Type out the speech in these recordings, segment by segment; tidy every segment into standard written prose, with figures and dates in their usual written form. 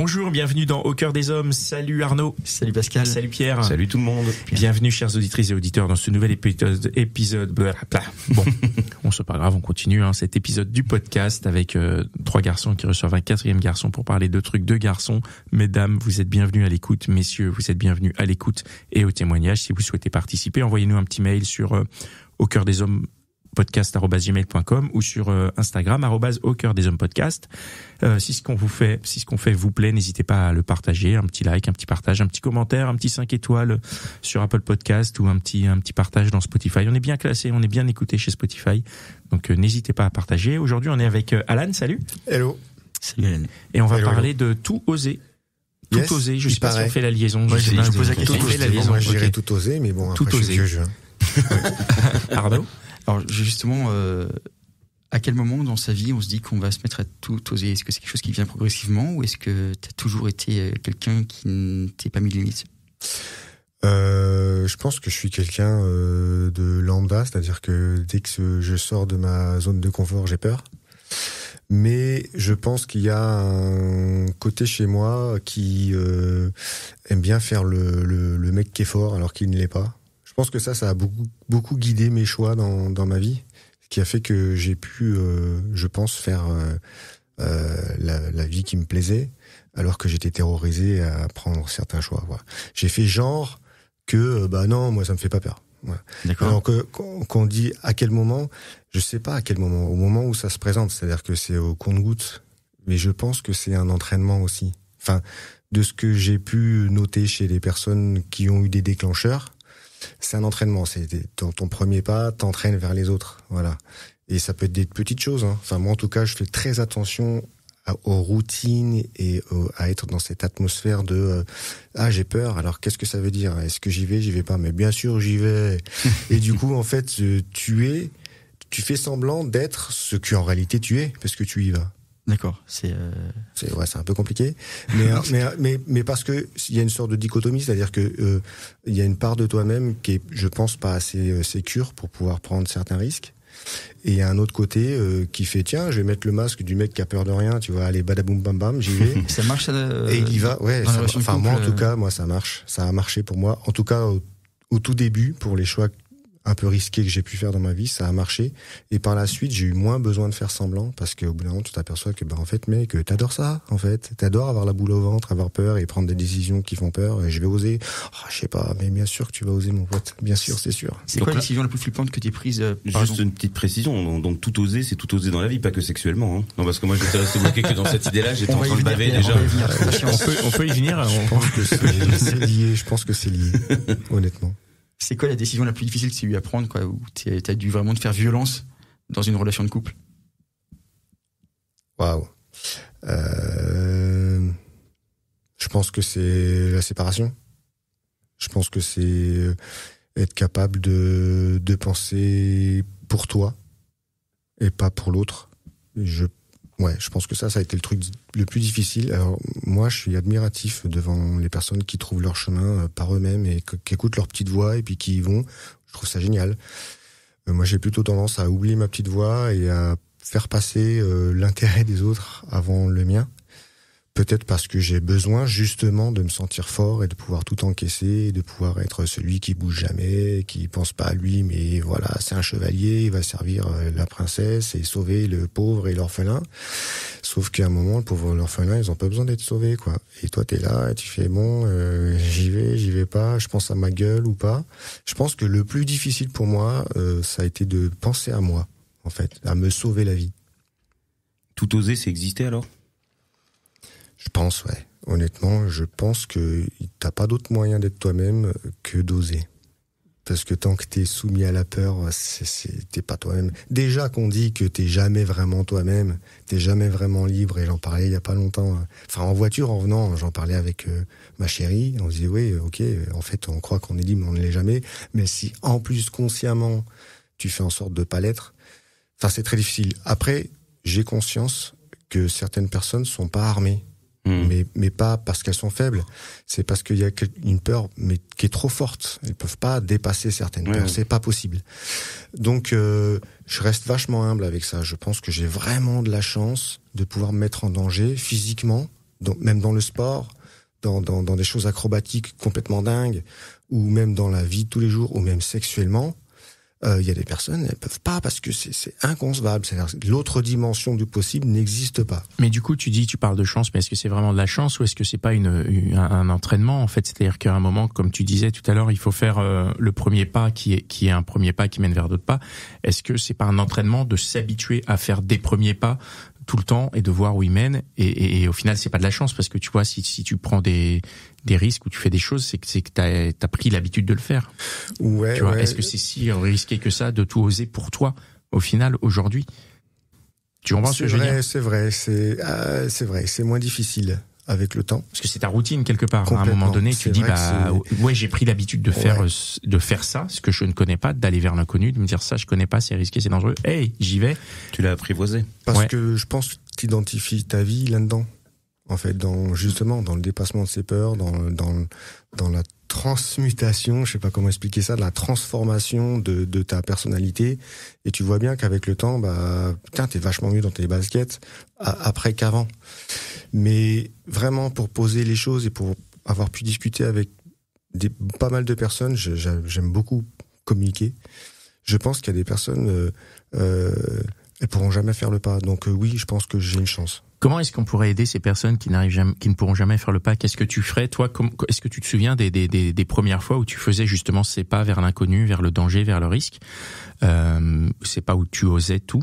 Bonjour, bienvenue dans Au cœur des hommes. Salut Arnaud. Salut Pascal. Salut Pierre. Salut tout le monde. Bienvenue chères auditrices et auditeurs dans ce nouvel épisode. Bon, c'est pas grave, on continue cet épisode du podcast avec trois garçons qui reçoivent un quatrième garçon pour parler de trucs de garçons. Mesdames, vous êtes bienvenus à l'écoute. Messieurs, vous êtes bienvenus à l'écoute et au témoignage. Si vous souhaitez participer, envoyez-nous un petit mail sur au cœur des hommes podcast@gmail.com ou sur Instagram @au cœur des hommes podcast. Si ce qu'on fait vous plaît, n'hésitez pas à le partager, un petit like, un petit partage, un petit commentaire, un petit 5 étoiles sur Apple Podcast ou un petit partage dans Spotify. On est bien classé, on est bien écouté chez Spotify. Donc n'hésitez pas à partager. Aujourd'hui, on est avec Alan, salut. Hello. Salut Alan. Et on va parler de tout oser. Tout oser, je sais pas si on fait la liaison. Moi, je pose la question. Moi, je dirais tout oser, mais bon, après, tout je suis vieux. Arnaud. Alors justement, à quel moment dans sa vie on se dit qu'on va se mettre à tout oser? Est-ce que c'est quelque chose qui vient progressivement ou est-ce que tu as toujours été quelqu'un qui ne t'est pas mis de limite? Je pense que je suis quelqu'un de lambda, c'est-à-dire que dès que je sors de ma zone de confort, j'ai peur. Mais je pense qu'il y a un côté chez moi qui aime bien faire le mec qui est fort alors qu'il ne l'est pas. Je pense que ça a beaucoup guidé mes choix dans ma vie, ce qui a fait que j'ai pu, je pense, faire la vie qui me plaisait, alors que j'étais terrorisé à prendre certains choix. Voilà. J'ai fait genre que, non, moi ça me fait pas peur. Voilà. D'accord. Alors qu'on dit à quel moment, je sais pas à quel moment, au moment où ça se présente, c'est-à-dire que c'est au compte-gouttes, mais je pense que c'est un entraînement aussi. Enfin, de ce que j'ai pu noter chez les personnes qui ont eu des déclencheurs, c'est un entraînement, c'est ton premier pas t'entraîne vers les autres, voilà. Et ça peut être des petites choses, hein. Enfin, moi en tout cas, je fais très attention aux routines et à être dans cette atmosphère de j'ai peur, alors qu'est-ce que ça veut dire? Est-ce que j'y vais pas? Mais bien sûr j'y vais. Et du coup en fait tu fais semblant d'être ce que en réalité tu es parce que tu y vas. D'accord, c'est un peu compliqué, mais parce que il y a une sorte de dichotomie, c'est-à-dire que il y a une part de toi-même qui est, je pense, pas assez sécure pour pouvoir prendre certains risques, et il y a un autre côté qui fait tiens, je vais mettre le masque du mec qui a peur de rien, tu vois, allez badaboum bam bam, j'y vais. Ça marche ça, et il y va, ouais. Enfin moi en tout cas, moi ça marche, ça a marché pour moi. En tout cas au tout début, pour les choix un peu risqué que j'ai pu faire dans ma vie, ça a marché. Et par la suite, j'ai eu moins besoin de faire semblant parce qu'au bout d'un moment, tu t'aperçois que, en fait, mec, t'adores ça, en fait. T'adores avoir la boule au ventre, avoir peur et prendre des décisions qui font peur. Et je vais oser. Je sais pas, mais bien sûr que tu vas oser, mon pote. Bien sûr, c'est sûr. C'est quoi la décision la plus flippante que t'aies prise? Juste une petite précision. Donc tout oser, c'est tout oser dans la vie, pas que sexuellement, hein. Non, parce que moi, j'étais resté bloqué que dans cette idée-là, j'étais en train de baver déjà. On peut y venir. Je pense que c'est lié, honnêtement. C'est quoi la décision la plus difficile que tu as eu à prendre, quoi, où t'as dû vraiment te faire violence dans une relation de couple? Waouh. Je pense que c'est la séparation. Je pense que c'est être capable de penser pour toi et pas pour l'autre. Je pense que ça a été le truc le plus difficile. Alors, moi, je suis admiratif devant les personnes qui trouvent leur chemin par eux-mêmes et qui écoutent leur petite voix et puis qui y vont. Je trouve ça génial. Moi, j'ai plutôt tendance à oublier ma petite voix et à faire passer l'intérêt des autres avant le mien. Peut-être parce que j'ai besoin justement de me sentir fort et de pouvoir tout encaisser, de pouvoir être celui qui bouge jamais, qui pense pas à lui, mais voilà, c'est un chevalier, il va servir la princesse et sauver le pauvre et l'orphelin. Sauf qu'à un moment, le pauvre et l'orphelin, ils ont pas besoin d'être sauvés, quoi. Et toi, t'es là et tu fais bon, j'y vais pas, je pense à ma gueule ou pas. Je pense que le plus difficile pour moi, ça a été de penser à moi, en fait, à me sauver la vie. Tout oser, c'est exister alors? Je pense, ouais. Honnêtement, je pense que t'as pas d'autre moyen d'être toi-même que d'oser. Parce que tant que t'es soumis à la peur, t'es pas toi-même. Déjà qu'on dit que t'es jamais vraiment toi-même, t'es jamais vraiment libre, et j'en parlais il y a pas longtemps. Enfin, en voiture, en venant, j'en parlais avec ma chérie, on se disait, oui, ok, en fait, on croit qu'on est libre, mais on ne l'est jamais. Mais si, en plus, consciemment, tu fais en sorte de pas l'être, enfin, c'est très difficile. Après, j'ai conscience que certaines personnes sont pas armées. Mais pas parce qu'elles sont faibles, c'est parce qu'il y a une peur mais qui est trop forte. Elles peuvent pas dépasser certaines peurs, c'est pas possible. Donc je reste vachement humble avec ça. Je pense que j'ai vraiment de la chance de pouvoir me mettre en danger physiquement même dans le sport, dans des choses acrobatiques complètement dingues, ou même dans la vie de tous les jours, ou même sexuellement, il y a des personnes, elles peuvent pas parce que c'est inconcevable. C'est-à-dire que l'autre dimension du possible n'existe pas. Mais du coup, tu parles de chance, mais est-ce que c'est vraiment de la chance ou est-ce que c'est pas un entraînement en fait? C'est-à-dire qu'à un moment, comme tu disais tout à l'heure, il faut faire le premier pas qui est un premier pas qui mène vers d'autres pas. Est-ce que c'est pas un entraînement de s'habituer à faire des premiers pas tout le temps et de voir où ils mènent et au final c'est pas de la chance parce que tu vois si tu prends des risques ou tu fais des choses c'est que t'as pris l'habitude de le faire. Ouais. Tu vois, ouais. est-ce que c'est si risqué que ça de tout oser pour toi au final aujourd'hui? Tu comprends ce que je veux dire? C'est vrai, c'est moins difficile avec le temps. Parce que c'est ta routine quelque part. À un moment donné, tu dis ouais, j'ai pris l'habitude de faire ça, ce que je ne connais pas, d'aller vers l'inconnu, de me dire ça, je connais pas, c'est risqué, c'est dangereux. Hey, j'y vais. Tu l'as apprivoisé. Parce que je pense que tu identifies ta vie là-dedans. En fait, justement, dans le dépassement de ses peurs, dans la transmutation, je sais pas comment expliquer ça, de la transformation de ta personnalité. Et tu vois bien qu'avec le temps, t'es vachement mieux dans tes baskets après qu'avant. Mais vraiment, pour poser les choses et pour avoir pu discuter avec pas mal de personnes, j'aime beaucoup communiquer. Je pense qu'il y a des personnes, elles pourront jamais faire le pas. Donc oui, je pense que j'ai une chance. Comment est-ce qu'on pourrait aider ces personnes qui ne pourront jamais faire le pas? Qu'est-ce que tu ferais, toi? Est-ce que tu te souviens des premières fois où tu faisais justement ces pas vers l'inconnu, vers le danger, vers le risque? C'est pas où tu osais tout.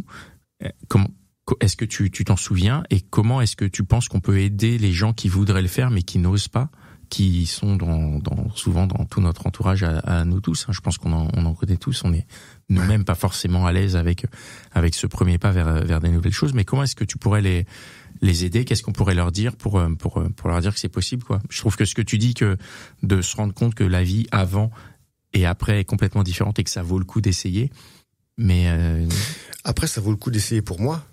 Est-ce que tu t'en souviens? Et comment est-ce que tu penses qu'on peut aider les gens qui voudraient le faire mais qui n'osent pas, qui sont souvent dans tout notre entourage à nous tous? Je pense qu'on en connaît tous. On est nous-mêmes pas forcément à l'aise avec ce premier pas vers des nouvelles choses. Mais comment est-ce que tu pourrais les aider? Qu'est-ce qu'on pourrait leur dire pour leur dire que c'est possible, quoi? Je trouve que ce que tu dis, que de se rendre compte que la vie avant et après est complètement différente et que ça vaut le coup d'essayer. Mais après, ça vaut le coup d'essayer pour moi,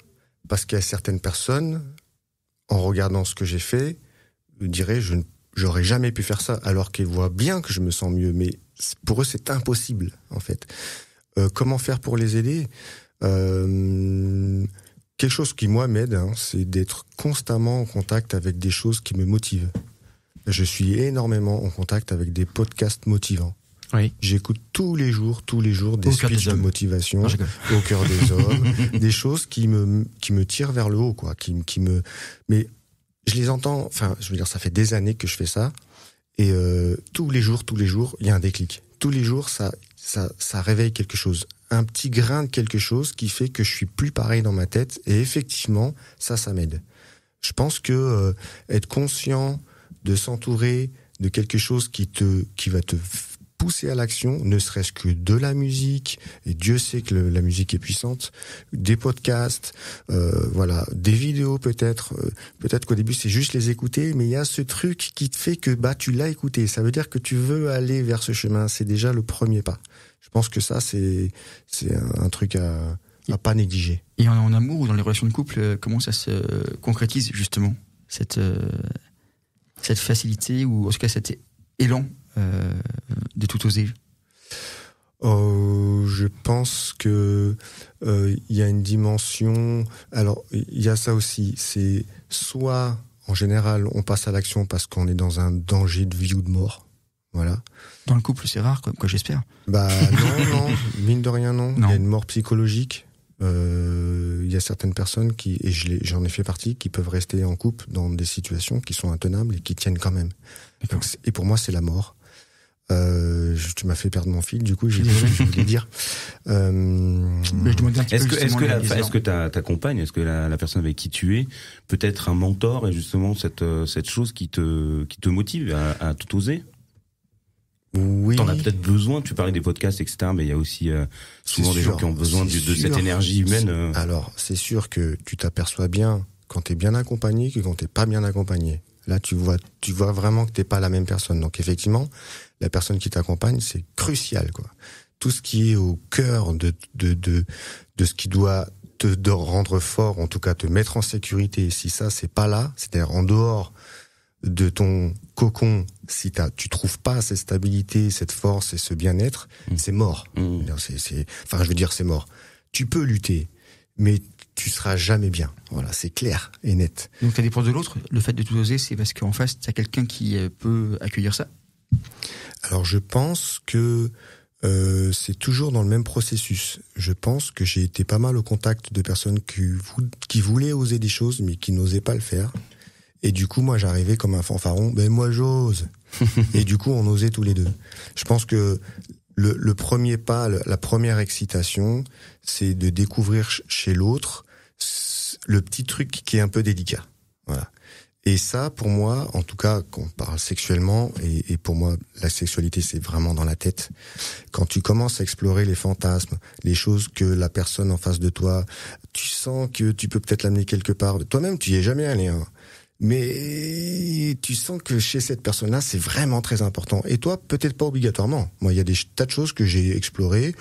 parce qu'il y a certaines personnes, en regardant ce que j'ai fait, diraient j'aurais jamais pu faire ça, alors qu'ils voient bien que je me sens mieux. Mais pour eux, c'est impossible, en fait. Comment faire pour les aider? Quelque chose qui, moi, m'aide, c'est d'être constamment en contact avec des choses qui me motivent. Je suis énormément en contact avec des podcasts motivants. Oui. J'écoute tous les jours des speeches de motivation au cœur des hommes, des choses qui me tirent vers le haut, quoi, mais je les entends, je veux dire, ça fait des années que je fais ça, et tous les jours, il y a un déclic. Tous les jours, ça réveille quelque chose. Un petit grain de quelque chose qui fait que je suis plus pareil dans ma tête, et effectivement, ça m'aide. Je pense que être conscient de s'entourer de quelque chose qui va te pousser à l'action, ne serait-ce que de la musique, et Dieu sait que la musique est puissante, des podcasts, des vidéos peut-être qu'au début c'est juste les écouter, mais il y a ce truc qui te fait que tu l'as écouté, ça veut dire que tu veux aller vers ce chemin, c'est déjà le premier pas. Je pense que ça c'est un truc à pas négliger. Et en amour ou dans les relations de couple, comment ça se concrétise justement cette facilité ou en tout cas cet élan de tout oser? Je pense que il y a une dimension. Alors il y a ça aussi. C'est soit en général on passe à l'action parce qu'on est dans un danger de vie ou de mort. Voilà. Dans le couple, c'est rare, quoi, j'espère. Non, mine de rien, non. Il y a une mort psychologique. Il y a certaines personnes j'en ai fait partie, qui peuvent rester en couple dans des situations qui sont intenables et qui tiennent quand même. Donc, et pour moi, c'est la mort. Tu m'as fait perdre mon fil, du coup, je voulais dire. Est-ce que ta compagne, est-ce que la personne avec qui tu es, peut être un mentor et justement cette chose qui te motive à tout oser? Oui. T'en as peut-être besoin, tu parlais des podcasts, etc., mais il y a aussi souvent des gens qui ont besoin de cette énergie humaine. Alors, c'est sûr que tu t'aperçois bien quand t'es bien accompagné que quand t'es pas bien accompagné. Là, tu vois vraiment que t'es pas la même personne. Donc, effectivement, la personne qui t'accompagne, c'est crucial, quoi. Tout ce qui est au cœur de ce qui doit te rendre fort, en tout cas te mettre en sécurité. Si ça, c'est pas là, c'est-à-dire en dehors de ton cocon, si tu trouves pas cette stabilité, cette force et ce bien-être, c'est mort. C'est mort. Tu peux lutter, mais tu seras jamais bien. Voilà, c'est clair et net. Donc, ça dépend de l'autre. Le fait de tout oser, c'est parce qu'en face, t'as quelqu'un qui peut accueillir ça. Alors, je pense que c'est toujours dans le même processus. Je pense que j'ai été pas mal au contact de personnes qui voulaient oser des choses, mais qui n'osaient pas le faire. Et du coup, moi, j'arrivais comme un fanfaron. Ben moi, j'ose. Et du coup, on osait tous les deux. Je pense que le premier pas, la première excitation, c'est de découvrir chez l'autre le petit truc qui est un peu délicat. Voilà. Et ça, pour moi, en tout cas, quand on parle sexuellement, et pour moi, la sexualité, c'est vraiment dans la tête. Quand tu commences à explorer les fantasmes, les choses que la personne en face de toi, tu sens que tu peux peut-être l'amener quelque part. Toi-même, tu y es jamais allé, hein. Mais tu sens que chez cette personne-là, c'est vraiment très important. Et toi, peut-être pas obligatoirement. Moi, il y a des tas de choses que j'ai explorées.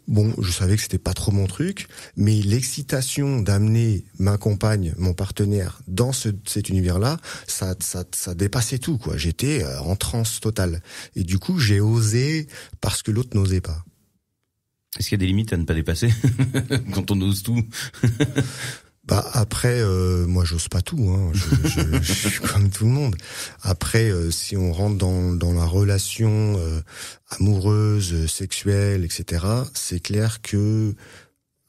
Bon, je savais que c'était pas trop mon truc, mais l'excitation d'amener ma compagne, mon partenaire, dans cet univers-là, ça dépassait tout, quoi. J'étais en transe totale. Et du coup, j'ai osé parce que l'autre n'osait pas. Est-ce qu'il y a des limites à ne pas dépasser quand on ose tout? Bah après, moi j'ose pas tout, hein. Je suis comme tout le monde. Après, si on rentre dans la relation amoureuse, sexuelle, etc., c'est clair que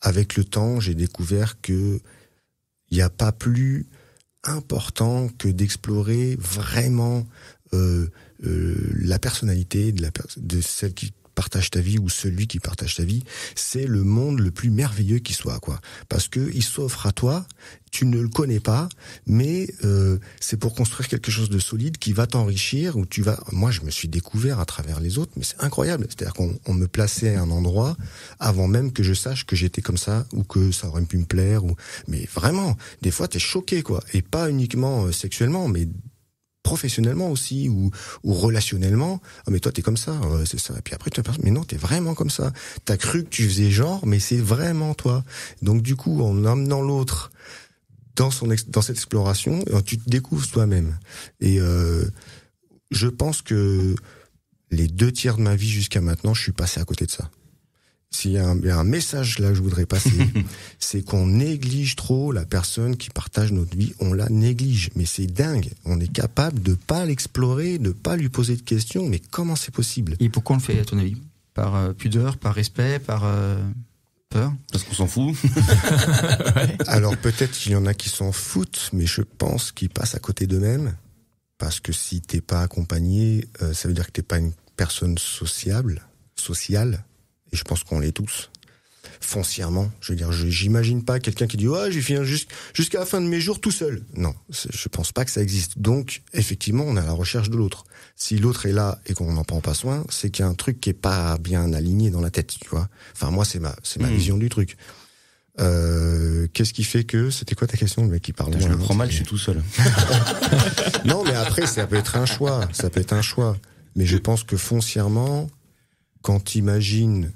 avec le temps, j'ai découvert que il y a pas plus important que d'explorer vraiment la personnalité de celle qui partage ta vie ou celui qui partage ta vie. C'est le monde le plus merveilleux qui soit, quoi. Parce que il s'offre à toi, tu ne le connais pas, mais c'est pour construire quelque chose de solide qui va t'enrichir, où tu vas. Moi, je me suis découvert à travers les autres, mais c'est incroyable. C'est-à-dire qu'on me plaçait à un endroit avant même que je sache que j'étais comme ça ou que ça aurait pu me plaire. Mais vraiment, des fois, t'es choqué, quoi. Et pas uniquement sexuellement, mais professionnellement aussi ou relationnellement. Ah mais toi t'es comme ça, c'est ça. Et puis après tu te mais non, t'es vraiment comme ça. T'as cru que tu faisais genre, mais c'est vraiment toi. Donc du coup, en amenant l'autre dans cette exploration, tu te découvres toi-même. Et je pense que les 2/3 de ma vie jusqu'à maintenant, je suis passé à côté de ça. S'il y a un message là que je voudrais passer, c'est qu'on néglige trop la personne qui partage notre vie. On la néglige, mais c'est dingue. On est capable de pas l'explorer, de pas lui poser de questions. Mais comment c'est possible? Et pourquoi on le fait, à ton avis? Par pudeur, par respect, par peur? Parce qu'on s'en fout. Alors peut-être qu'il y en a qui s'en foutent, mais je pense qu'ils passent à côté d'eux-mêmes. Parce que si t'es pas accompagné, ça veut dire que t'es pas une personne sociale. Et je pense qu'on l'est tous. Foncièrement. Je veux dire, j'imagine pas quelqu'un qui dit, ouais, je vais finir jusqu'à la fin de mes jours tout seul. Non. Je pense pas que ça existe. Donc, effectivement, on est à la recherche de l'autre. Si l'autre est là et qu'on n'en prend pas soin, c'est qu'il y a un truc qui est pas bien aligné dans la tête, tu vois. Enfin, moi, c'est ma vision du truc. Qu'est-ce qui fait que, c'était quoi ta question, le mec qui parle? Je le prends mal, je suis tout seul. Non, mais après, ça peut être un choix. Mais je pense que foncièrement, quand t'imagines,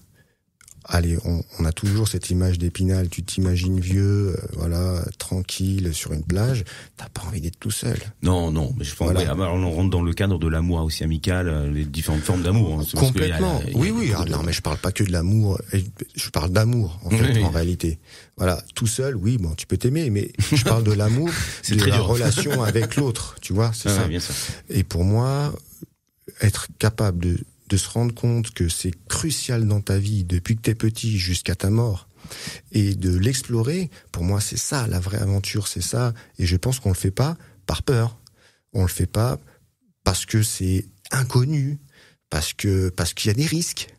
allez, on a toujours cette image d'Épinal, tu t'imagines vieux, voilà, tranquille, sur une plage, t'as pas envie d'être tout seul. Non, mais je pense, voilà. On rentre dans le cadre de l'amour aussi amical, les différentes formes d'amour. Hein, complètement. Oui. Non, mais je parle pas que de l'amour, je parle d'amour, en fait, oui. En réalité. Voilà, tout seul, oui, bon, tu peux t'aimer, mais je parle de l'amour, c'est de la relation avec l'autre, tu vois, c'est ça. Bien sûr. Et pour moi, être capable de se rendre compte que c'est crucial dans ta vie depuis que t'es petit jusqu'à ta mort et de l'explorer, pour moi c'est ça la vraie aventure, c'est ça. Et je pense qu'on le fait pas par peur, on le fait pas parce que c'est inconnu, parce qu'il y a des risques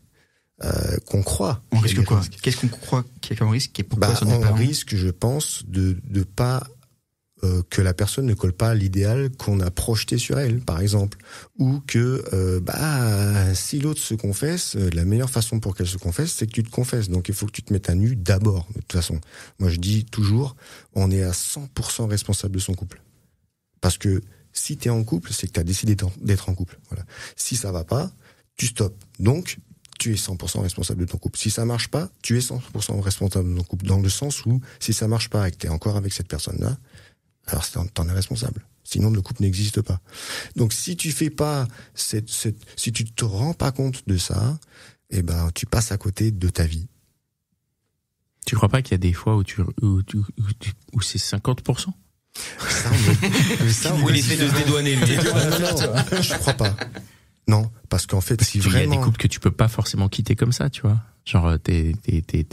qu'on croit. On risque quoi? Qu'est-ce qu'on croit qu'il y a comme risque et pourquoi on risque, je pense, de pas que la personne ne colle pas à l'idéal qu'on a projeté sur elle, par exemple, ou que si l'autre se confesse, la meilleure façon pour qu'elle se confesse, c'est que tu te confesses. Donc il faut que tu te mettes à nu d'abord. De toute façon, moi je dis toujours, on est à 100% responsable de son couple, parce que si t'es en couple, c'est que t'as décidé d'être en couple. Voilà. Si ça va pas, tu stoppes. Donc tu es 100% responsable de ton couple. Si ça marche pas, tu es 100% responsable de ton couple, dans le sens où si ça marche pas et que t'es encore avec cette personne-là, alors t'en es responsable. Sinon, le couple n'existe pas. Donc, si tu fais pas si tu te rends pas compte de ça, tu passes à côté de ta vie. Tu crois pas qu'il y a des fois où c'est 50%? Où il essaie de se dédouaner, lui. Non, je crois pas. Non, parce qu'en fait, si Il y a vraiment... des couples que tu peux pas forcément quitter comme ça, tu vois. Genre, t'es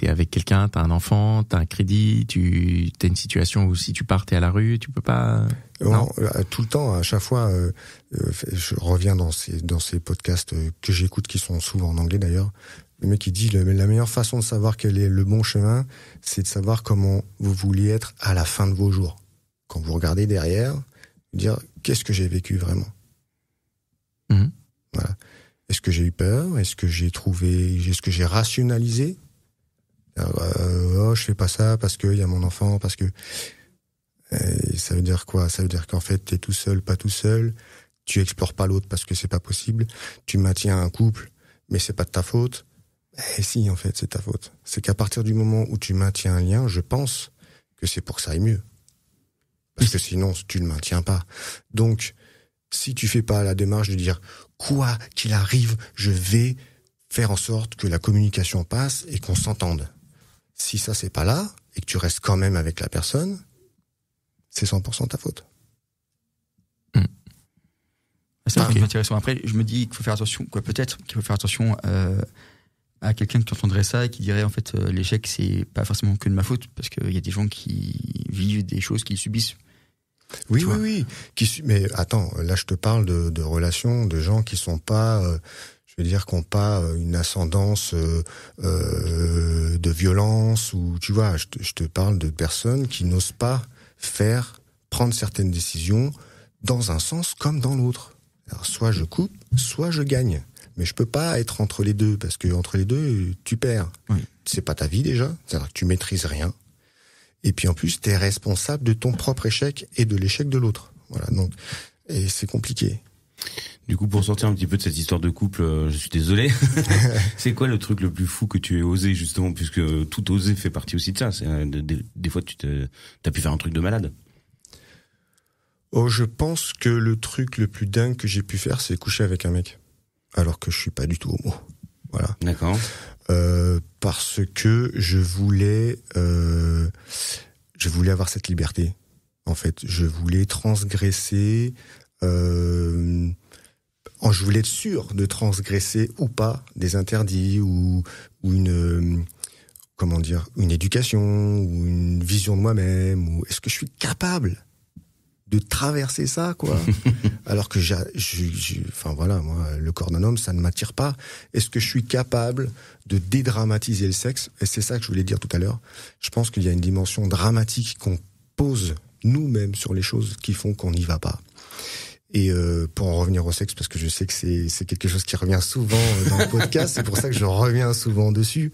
avec quelqu'un, t'as un enfant, t'as un crédit, t'as une situation où si tu pars, t'es à la rue, tu peux pas... Non, tout le temps, à chaque fois, je reviens dans ces podcasts que j'écoute, qui sont souvent en anglais d'ailleurs. Le mec, il dit, la meilleure façon de savoir quel est le bon chemin, c'est de savoir comment vous vouliez être à la fin de vos jours. Quand vous regardez derrière, dire, qu'est-ce que j'ai vécu vraiment? Voilà. Est-ce que j'ai eu peur? Est-ce que j'ai rationalisé? Je fais pas ça parce que y a mon enfant, parce que... ça veut dire quoi? Ça veut dire qu'en fait, t'es tout seul, pas tout seul. Tu explores pas l'autre parce que c'est pas possible. Tu maintiens un couple, mais c'est pas de ta faute. Eh si, en fait, c'est ta faute. C'est qu'à partir du moment où tu maintiens un lien, je pense que c'est pour que ça aille mieux. Parce que sinon, tu ne le maintiens pas. Donc, si tu fais pas la démarche de dire, quoi qu'il arrive, je vais faire en sorte que la communication passe et qu'on s'entende. Si ça, c'est pas là, et que tu restes quand même avec la personne, c'est 100% ta faute. C'est intéressant. Après, je me dis qu'il faut faire attention, peut-être qu'il faut faire attention à quelqu'un qui entendrait ça et qui dirait en fait l'échec c'est pas forcément que de ma faute, parce qu'il y a des gens qui vivent des choses qu'ils subissent. Oui. Mais attends, là je te parle de relations, de gens qui sont pas, je veux dire, qui n'ont pas une ascendance de violence, ou tu vois, je te parle de personnes qui n'osent pas prendre certaines décisions dans un sens comme dans l'autre. Alors soit je coupe, soit je gagne. Mais je peux pas être entre les deux, parce que entre les deux, tu perds. Oui. C'est pas ta vie déjà, c'est-à-dire que tu maîtrises rien. Et puis en plus, t'es responsable de ton propre échec et de l'échec de l'autre. Voilà, donc, et c'est compliqué. Du coup, pour sortir un petit peu de cette histoire de couple, je suis désolé. C'est quoi le truc le plus fou que tu aies osé, justement, puisque tout oser fait partie aussi de ça. Des fois, t'as pu faire un truc de malade. Oh, je pense que le truc le plus dingue que j'ai pu faire, c'est coucher avec un mec. Alors que je suis pas du tout homo. Voilà. D'accord. Parce que je voulais avoir cette liberté. En fait, je voulais transgresser, je voulais être sûr de transgresser ou pas des interdits ou une éducation ou une vision de moi-même, ou est-ce que je suis capable de traverser ça, quoi. Alors que enfin voilà, moi, le corps d'un homme, ça ne m'attire pas. Est-ce que je suis capable de dédramatiser le sexe? Et c'est ça que je voulais dire tout à l'heure. Je pense qu'il y a une dimension dramatique qu'on pose nous-mêmes sur les choses qui font qu'on n'y va pas. Et pour en revenir au sexe, parce que je sais que c'est quelque chose qui revient souvent dans le podcast, c'est pour ça que je reviens souvent dessus.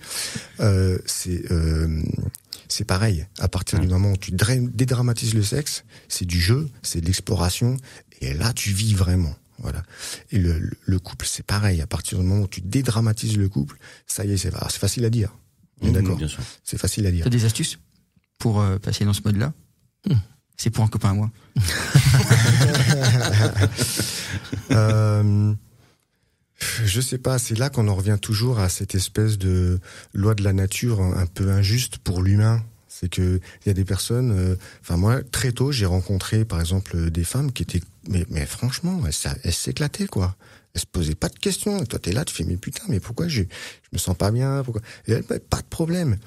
C'est pareil. À partir du moment où tu dédramatises le sexe, c'est du jeu, c'est de l'exploration, et là tu vis vraiment. Voilà. Et le couple, c'est pareil. À partir du moment où tu dédramatises le couple, ça y est, c'est facile à dire. D'accord. Bien sûr. C'est facile à dire. T'as des astuces pour passer dans ce mode-là? C'est pour un copain à moi. Je sais pas, c'est là qu'on en revient toujours à cette espèce de loi de la nature un peu injuste pour l'humain. C'est que il y a des personnes, moi, très tôt, j'ai rencontré, par exemple, des femmes qui étaient, mais franchement, elles s'éclataient, quoi. Elles se posaient pas de questions. Et toi, t'es là, tu fais, mais putain, mais pourquoi je me sens pas bien, pourquoi? Et elles, pas de problème.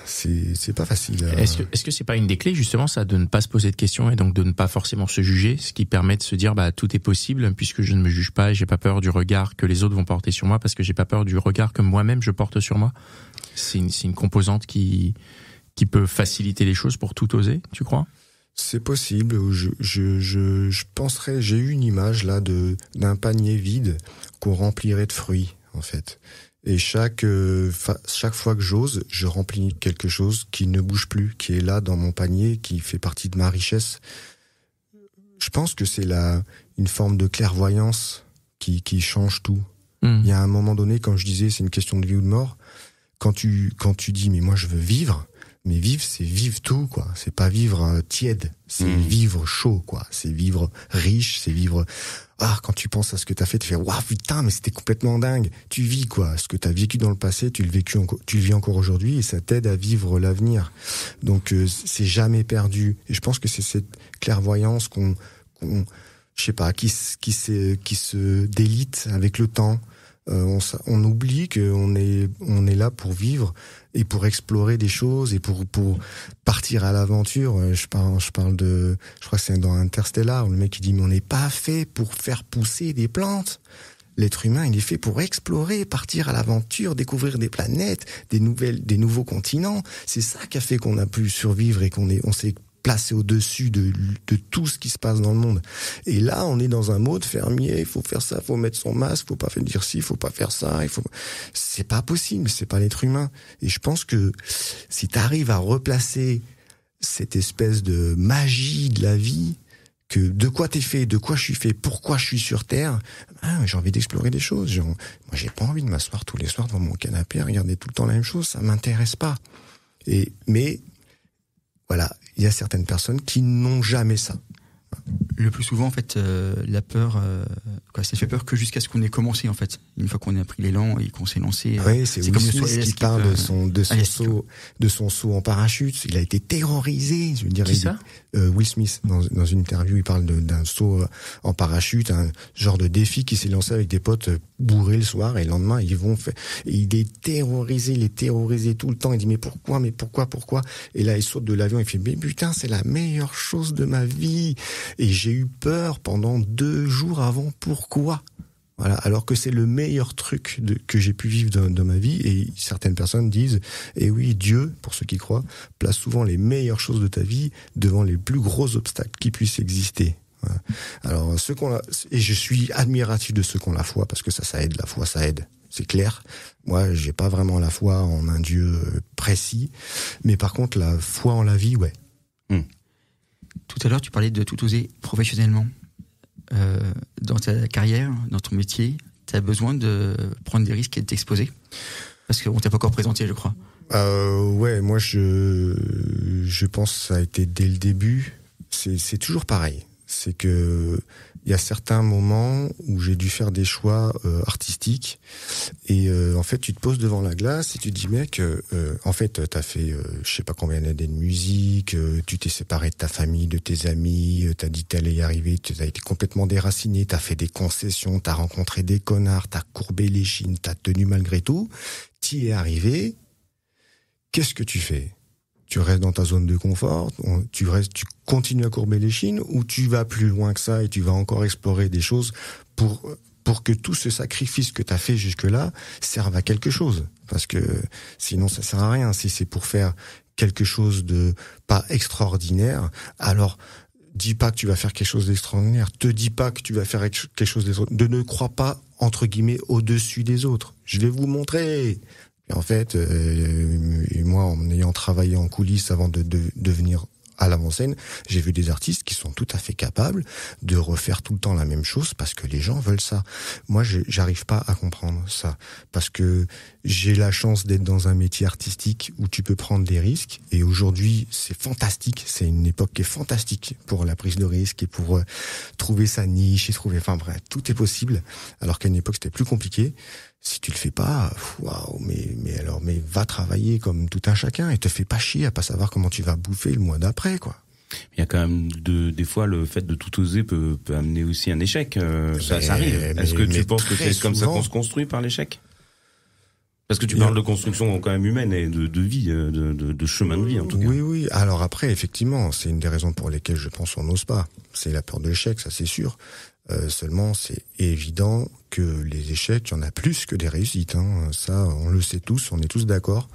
C'est pas facile. Est-ce que c'est pas une des clés, justement, ça, de ne pas se poser de questions et donc de ne pas forcément se juger, ce qui permet de se dire, tout est possible puisque je ne me juge pas et j'ai pas peur du regard que les autres vont porter sur moi parce que j'ai pas peur du regard que moi-même je porte sur moi. C'est une composante qui peut faciliter les choses pour tout oser, tu crois? C'est possible. Je penserais, j'ai eu une image là d'un panier vide qu'on remplirait de fruits, en fait. Et chaque fois que j'ose, je remplis quelque chose qui ne bouge plus, qui est là dans mon panier, qui fait partie de ma richesse. Je pense que c'est une forme de clairvoyance qui change tout. Il y a un moment donné, quand je disais c'est une question de vie ou de mort, quand tu dis mais moi je veux vivre, Mais vivre, c'est vivre tout, quoi. C'est pas vivre tiède, c'est vivre chaud, quoi. C'est vivre riche, c'est vivre... quand tu penses à ce que t'as fait, tu fais « Waouh, putain, mais c'était complètement dingue !» Tu vis, quoi. Ce que t'as vécu dans le passé, tu le vis encore aujourd'hui et ça t'aide à vivre l'avenir. Donc, c'est jamais perdu. Et je pense que c'est cette clairvoyance qu'on je sais pas, qui se délite avec le temps. On oublie qu'on est là pour vivre et pour explorer des choses et pour partir à l'aventure. Je parle de, je crois que c'est dans Interstellar, où le mec qui dit mais on n'est pas fait pour faire pousser des plantes. L'être humain, il est fait pour explorer, partir à l'aventure, découvrir des planètes, des nouveaux continents. C'est ça qui a fait qu'on a pu survivre et on s'est placé au-dessus de tout ce qui se passe dans le monde. Et là, on est dans un mode fermier, il faut faire ça, il faut mettre son masque, faut pas faire dire ci, il faut pas faire ça, c'est pas possible, c'est pas l'être humain. Et je pense que si tu arrives à replacer cette espèce de magie de la vie, que de quoi t'es fait, de quoi je suis fait, pourquoi je suis sur Terre, j'ai envie d'explorer des choses. Moi, j'ai pas envie de m'asseoir tous les soirs devant mon canapé à regarder tout le temps la même chose, ça m'intéresse pas. Mais voilà, il y a certaines personnes qui n'ont jamais ça. Le plus souvent, en fait, la peur, ça fait peur que jusqu'à ce qu'on ait commencé, en fait. Une fois qu'on a pris l'élan et qu'on s'est lancé. Oui, c'est Will Smith qui parle de son saut en parachute. Il a été terrorisé, je veux dire. Qui ça? Will Smith, dans une interview, il parle d'un saut en parachute, un genre de défi qui s'est lancé avec des potes bourrés le soir, et le lendemain, ils vont faire, et il est terrorisé tout le temps. Il dit, mais pourquoi? Et là, il saute de l'avion, il fait, mais putain, c'est la meilleure chose de ma vie. Et j'ai eu peur pendant 2 jours avant. Pourquoi? Voilà. Alors que c'est le meilleur truc que j'ai pu vivre dans ma vie. Et certaines personnes disent, et oui, Dieu, pour ceux qui croient, place souvent les meilleures choses de ta vie devant les plus gros obstacles qui puissent exister. Voilà. Alors, et je suis admiratif de ceux qui ont la foi, parce que ça aide, la foi, ça aide. C'est clair. Moi, j'ai pas vraiment la foi en un Dieu précis. Mais par contre, la foi en la vie, ouais. Tout à l'heure, tu parlais de tout oser professionnellement. Dans ta carrière, dans ton métier, tu as besoin de prendre des risques et de t'exposer? Parce qu'on t'a pas encore présenté, je crois. Ouais, moi, je pense que ça a été dès le début. C'est toujours pareil. C'est que il y a certains moments où j'ai dû faire des choix artistiques et en fait tu te poses devant la glace et tu te dis mec en fait t'as fait je sais pas combien d'années de musique, tu t'es séparé de ta famille, de tes amis, t'as dit t'allais y arriver, t'as été complètement déraciné, t'as fait des concessions, t'as rencontré des connards, t'as courbé les chines, t'as tenu malgré tout, t'y es arrivé. Qu'est-ce que tu fais? Tu restes dans ta zone de confort, tu continues à courber les chines, ou tu vas plus loin que ça et tu vas encore explorer des choses pour que tout ce sacrifice que tu as fait jusque-là serve à quelque chose. Parce que sinon ça sert à rien. Si c'est pour faire quelque chose de pas extraordinaire, alors dis pas que tu vas faire quelque chose d'extraordinaire. Te dis pas que tu vas faire quelque chose d'extraordinaire. Ne crois pas, entre guillemets, au-dessus des autres. Je vais vous montrer. Et en fait, moi, en ayant travaillé en coulisses avant de devenir à l'avant-scène, j'ai vu des artistes qui sont tout à fait capables de refaire tout le temps la même chose parce que les gens veulent ça. Moi, j'arrive pas à comprendre ça parce que j'ai la chance d'être dans un métier artistique où tu peux prendre des risques et aujourd'hui, c'est fantastique. C'est une époque qui est fantastique pour la prise de risque et pour trouver sa niche et enfin bref, tout est possible alors qu'à une époque, c'était plus compliqué. Si tu le fais pas, waouh, mais va travailler comme tout un chacun et te fais pas chier à pas savoir comment tu vas bouffer le mois d'après, quoi. Il y a quand même des fois le fait de tout oser peut amener aussi un échec. Ça arrive. Est-ce que tu penses que c'est comme ça qu'on se construit par l'échec? Parce que tu parles de construction quand même humaine et de vie, de chemin de vie en tout cas. Oui. Alors après, effectivement, c'est une des raisons pour lesquelles je pense on n'ose pas. C'est la peur de l'échec, ça c'est sûr. Seulement, c'est évident que les échecs, il y en a plus que des réussites. Hein. Ça, on le sait tous, on est tous d'accord.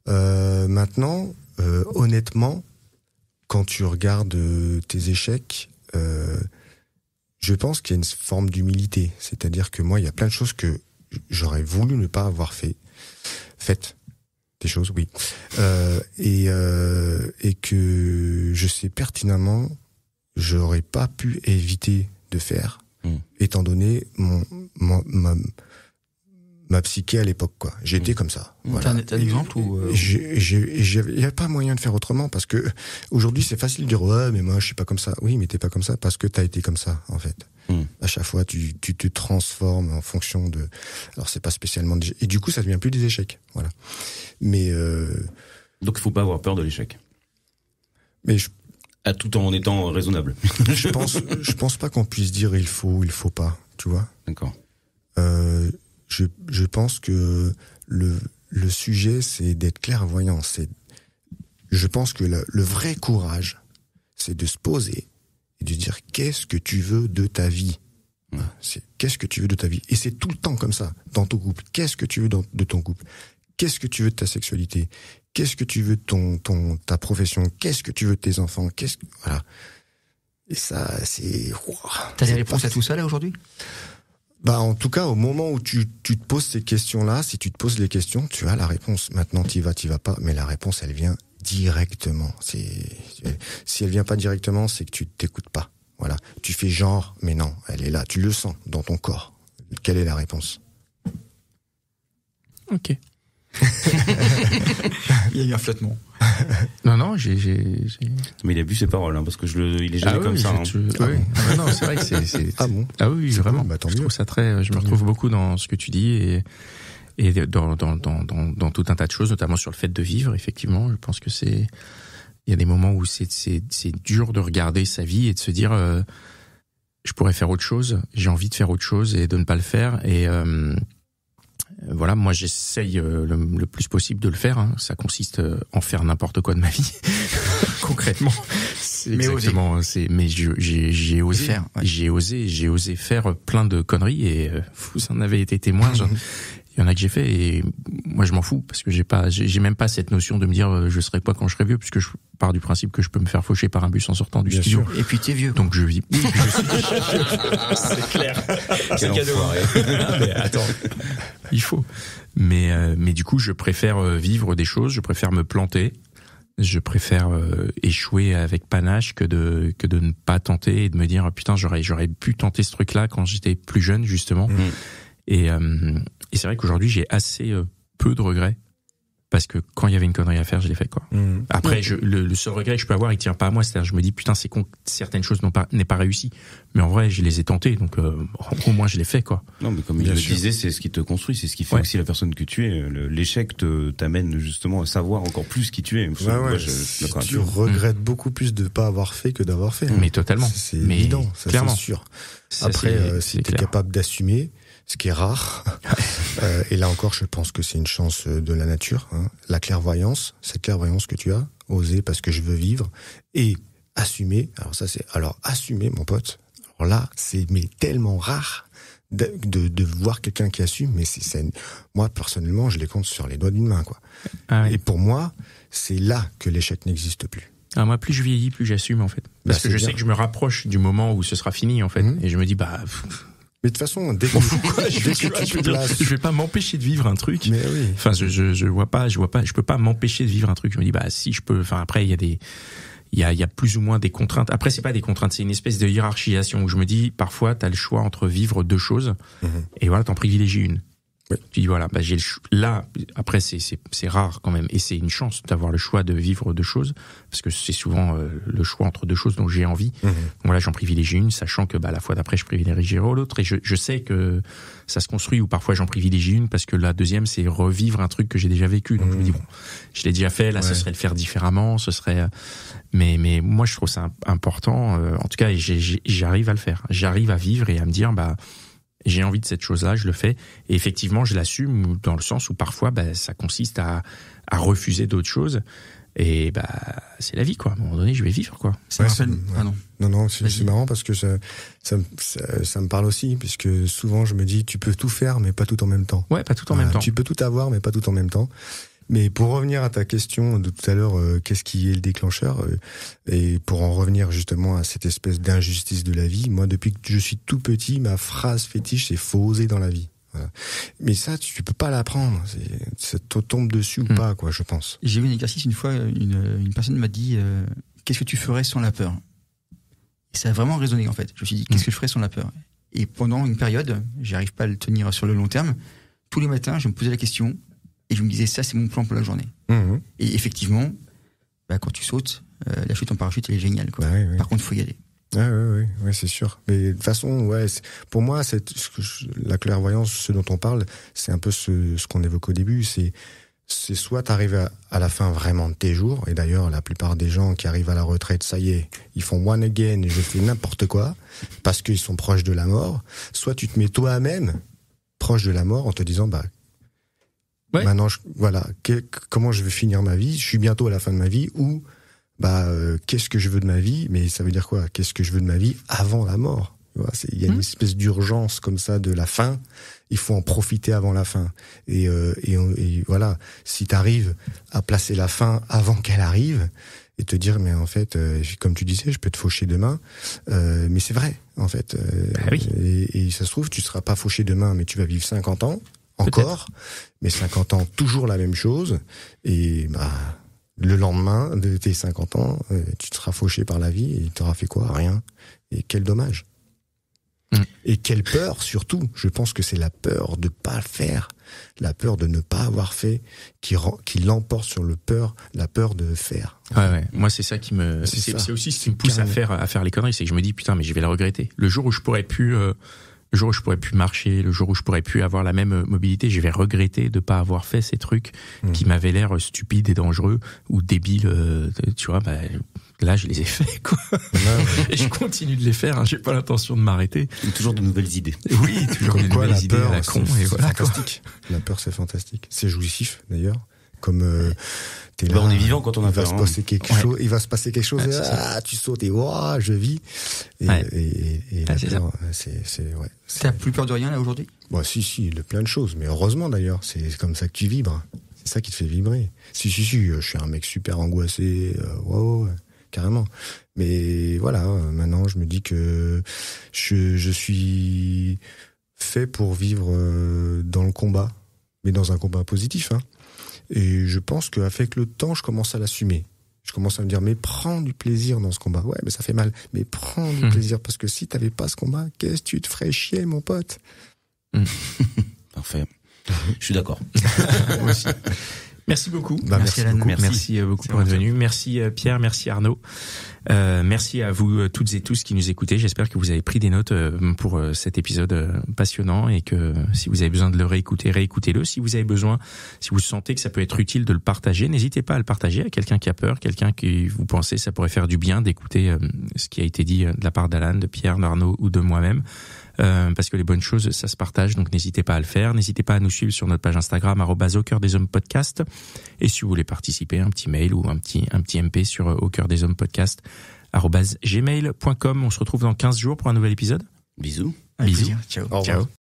Maintenant, honnêtement, quand tu regardes tes échecs, je pense qu'il y a une forme d'humilité. C'est-à-dire que moi, il y a plein de choses que j'aurais voulu ne pas avoir faites. Des choses, oui. Et que je sais pertinemment, j'aurais pas pu éviter de faire, étant donné ma psyché à l'époque, quoi. J'étais comme ça. Voilà. T'as un exemple ou il y a pas moyen de faire autrement parce que aujourd'hui c'est facile de dire ouais mais moi je suis pas comme ça. Oui mais t'es pas comme ça parce que t'as été comme ça en fait. À chaque fois tu te transformes en fonction de. Alors c'est pas spécialement et du coup ça devient plus des échecs. Voilà. Mais donc il faut pas avoir peur de l'échec. Mais tout en étant raisonnable. je pense pas qu'on puisse dire il faut pas. Tu vois. D'accord. Je pense que le sujet, c'est d'être clairvoyant. Je pense que le vrai courage, c'est de se poser et de dire qu'est-ce que tu veux de ta vie. Qu'est-ce que tu veux de ta vie. Et c'est tout le temps comme ça, dans ton couple. Qu'est-ce que tu veux de ton couple? Qu'est-ce que tu veux de ta sexualité? Qu'est-ce que tu veux de ta profession? Qu'est-ce que tu veux de tes enfants? Voilà. Et ça, c'est... T'as des réponses à tout ça, là, aujourd'hui? En tout cas, au moment où tu te poses ces questions-là, si tu te poses les questions, tu as la réponse. Maintenant, t'y vas pas, mais la réponse, elle vient directement. Si elle vient pas directement, c'est que tu t'écoutes pas. Voilà. Tu fais genre, mais non, elle est là. Tu le sens dans ton corps. Quelle est la réponse? Ok. Il y a eu un flottement. Non, j'ai. Mais il a bu ses paroles, hein, parce que il est jamais comme ça. Non, c'est vrai que c'est. Ah bon? Ah oui, vraiment. Tant je mieux. trouve ça très. Je me retrouve beaucoup dans ce que tu dis et dans tout un tas de choses, notamment sur le fait de vivre. Effectivement, je pense que il y a des moments où c'est dur de regarder sa vie et de se dire, je pourrais faire autre chose. J'ai envie de faire autre chose et de ne pas le faire. Et voilà, moi j'essaye le plus possible de le faire. Hein. Ça consiste en faire n'importe quoi de ma vie, concrètement. C'est exactement. Mais j'ai osé faire. Ouais. J'ai osé faire plein de conneries et vous en avez été témoin. Il y en a que j'ai fait et moi je m'en fous parce que j'ai même pas cette notion de me dire je serai quoi quand je serai vieux puisque je pars du principe que je peux me faire faucher par un bus en sortant du studio. Et puis t'es vieux. Donc je vis. C'est clair. C'est cadeau. Mais attends, il faut. Mais du coup je préfère vivre des choses, je préfère me planter, je préfère échouer avec panache que de ne pas tenter et de me dire putain j'aurais pu tenter ce truc là quand j'étais plus jeune justement. Et c'est vrai qu'aujourd'hui j'ai assez peu de regrets parce que quand il y avait une connerie à faire, je l'ai fait quoi. Après le seul regret que je peux avoir, il tient pas à moi, c'est-à-dire je me dis putain c'est con, certaines choses n'est pas réussi, mais en vrai je les ai tentées donc au moins je l'ai fait quoi. Non mais comme il le disait, c'est ce qui te construit, c'est ce qui fait aussi la personne que tu es. L'échec t'amène justement à savoir encore plus qui tu es. Moi, tu regrettes beaucoup plus de pas avoir fait que d'avoir fait. Mais totalement. C'est évident, ça clairement. c'est sûr. Après si t'es capable d'assumer, ce qui est rare. Et là encore, je pense que c'est une chance de la nature. Hein. La clairvoyance, cette clairvoyance que tu as, oser parce que je veux vivre, et assumer. Alors assumer, mon pote. Alors là, c'est tellement rare de voir quelqu'un qui assume. Mais moi personnellement, je les compte sur les doigts d'une main, quoi. Ah oui. Et pour moi, c'est là que l'échec n'existe plus. Ah, moi, plus je vieillis, plus j'assume en fait. Parce que je sais que je me rapproche du moment où ce sera fini en fait, et je me dis mais de toute façon, je vais pas m'empêcher de vivre un truc. Mais oui. Enfin, je vois pas, je peux pas m'empêcher de vivre un truc. Je me dis, si je peux, enfin, après, il y a plus ou moins des contraintes. Après, c'est pas des contraintes, c'est une espèce de hiérarchisation où je me dis, parfois, t'as le choix entre vivre deux choses. Et voilà, t'en privilégies une. Oui. Tu dis voilà, là après c'est rare quand même et c'est une chance d'avoir le choix de vivre deux choses parce que c'est souvent le choix entre deux choses dont j'ai envie. Donc voilà, j'en privilégie une, sachant que la fois d'après je privilégierai l'autre et je sais que ça se construit ou parfois j'en privilégie une parce que la deuxième c'est revivre un truc que j'ai déjà vécu. Donc je me dis je l'ai déjà fait, là ce serait le faire différemment, ce serait mais moi je trouve ça important en tout cas j'arrive à le faire. J'arrive à vivre et à me dire j'ai envie de cette chose-là, je le fais. Et effectivement, je l'assume dans le sens où parfois, ça consiste à refuser d'autres choses. Et c'est la vie, quoi. À un moment donné, je vais vivre, quoi. Non, c'est marrant parce que ça me parle aussi, puisque souvent je me dis, tu peux tout faire, mais pas tout en même temps. Ouais, pas tout en même temps. Tu peux tout avoir, mais pas tout en même temps. Mais pour revenir à ta question de tout à l'heure, qu'est-ce qui est le déclencheur et pour en revenir justement à cette espèce d'injustice de la vie, moi depuis que je suis tout petit, ma phrase fétiche c'est faut oser dans la vie. Voilà. Mais ça, tu peux pas l'apprendre, ça te tombe dessus ou pas, quoi, je pense. J'ai vu un exercice une fois, une personne m'a dit qu'est-ce que tu ferais sans la peur? Et ça a vraiment résonné en fait. Je me suis dit qu'est-ce que je ferais sans la peur? Et pendant une période, j'arrive pas à le tenir sur le long terme. tous les matins, je me posais la question et je me disais, ça, c'est mon plan pour la journée. Et effectivement, quand tu sautes, la chute en parachute, elle est géniale, quoi. Oui. Par contre, il faut y aller. Oui, c'est sûr. Mais de toute façon, pour moi, la clairvoyance, ce dont on parle, c'est un peu ce qu'on évoque au début. C'est soit t'arrives à la fin vraiment de tes jours, et d'ailleurs, la plupart des gens qui arrivent à la retraite, ça y est, ils font one again, et je fais n'importe quoi, parce qu'ils sont proches de la mort. Soit tu te mets toi-même proche de la mort en te disant, maintenant, comment je vais finir ma vie? Je suis bientôt à la fin de ma vie, ou qu'est-ce que je veux de ma vie? Mais ça veut dire quoi? Qu'est-ce que je veux de ma vie avant la mort? Il y a une espèce d'urgence comme ça de la fin. Il faut en profiter avant la fin. Et voilà, si t'arrives à placer la fin avant qu'elle arrive et te dire, mais en fait, comme tu disais, je peux te faucher demain, mais c'est vrai, en fait. Oui. Et ça se trouve, tu seras pas fauché demain, mais tu vas vivre 50 ans encore, mais 50 ans toujours la même chose. Et le lendemain de tes 50 ans, tu te seras fauché par la vie et t'auras fait quoi? Rien. Et quel dommage. Et quelle peur, surtout. Je pense que c'est la peur de pas le faire, la peur de ne pas avoir fait, qui l'emporte sur la peur de faire. Ouais. Moi, c'est ça qui me, c'est aussi ce qui me pousse à faire les conneries, c'est que je me dis, putain, mais je vais le regretter. Le jour où je pourrais plus marcher, le jour où je pourrais plus avoir la même mobilité, je vais regretter de pas avoir fait ces trucs qui m'avaient l'air stupides et dangereux ou débiles. Tu vois, là, je les ai faits, quoi. Et je continue de les faire. Hein. J'ai pas l'intention de m'arrêter. Il y a toujours de nouvelles idées. Oui, toujours de nouvelles idées à la con. C'est fantastique. La peur, c'est fantastique. C'est jouissif, d'ailleurs. Comme t'es là, on est vivant quand on a peur. Il va se passer quelque chose. Tu sautes et je vis. Et la peur, c'est. T'as plus peur de rien là aujourd'hui? Si, de plein de choses. Mais heureusement d'ailleurs, c'est comme ça que tu vibres. C'est ça qui te fait vibrer. Si, je suis un mec super angoissé. Carrément. Mais voilà, maintenant je me dis que je suis fait pour vivre dans le combat, mais dans un combat positif. Et je pense qu'avec le temps, je commence à l'assumer. Je commence à me dire, mais prends du plaisir dans ce combat. Ouais, mais ça fait mal. Mais prends du plaisir, parce que si t'avais pas ce combat, qu'est-ce que tu te ferais chier, mon pote? Parfait. Je suis d'accord. Moi aussi. Merci beaucoup. Merci Alan. Merci beaucoup pour être venu. Merci Pierre, merci Arnaud. Merci à vous toutes et tous qui nous écoutez. J'espère que vous avez pris des notes pour cet épisode passionnant et que si vous avez besoin de le réécouter, réécoutez-le. Si vous avez besoin, si vous sentez que ça peut être utile de le partager, n'hésitez pas à le partager à quelqu'un qui a peur, quelqu'un qui vous pensez ça pourrait faire du bien d'écouter ce qui a été dit de la part d'Alan, de Pierre, d'Arnaud ou de moi-même. Parce que les bonnes choses, ça se partage, donc n'hésitez pas à le faire. N'hésitez pas à nous suivre sur notre page Instagram @aucoeurdeshommes-podcast. Et si vous voulez participer, un petit mail ou un petit MP sur aucoeurdeshommes-podcast @gmail.com. On se retrouve dans 15 jours pour un nouvel épisode. Bisous. Bisous. Ciao. Au revoir.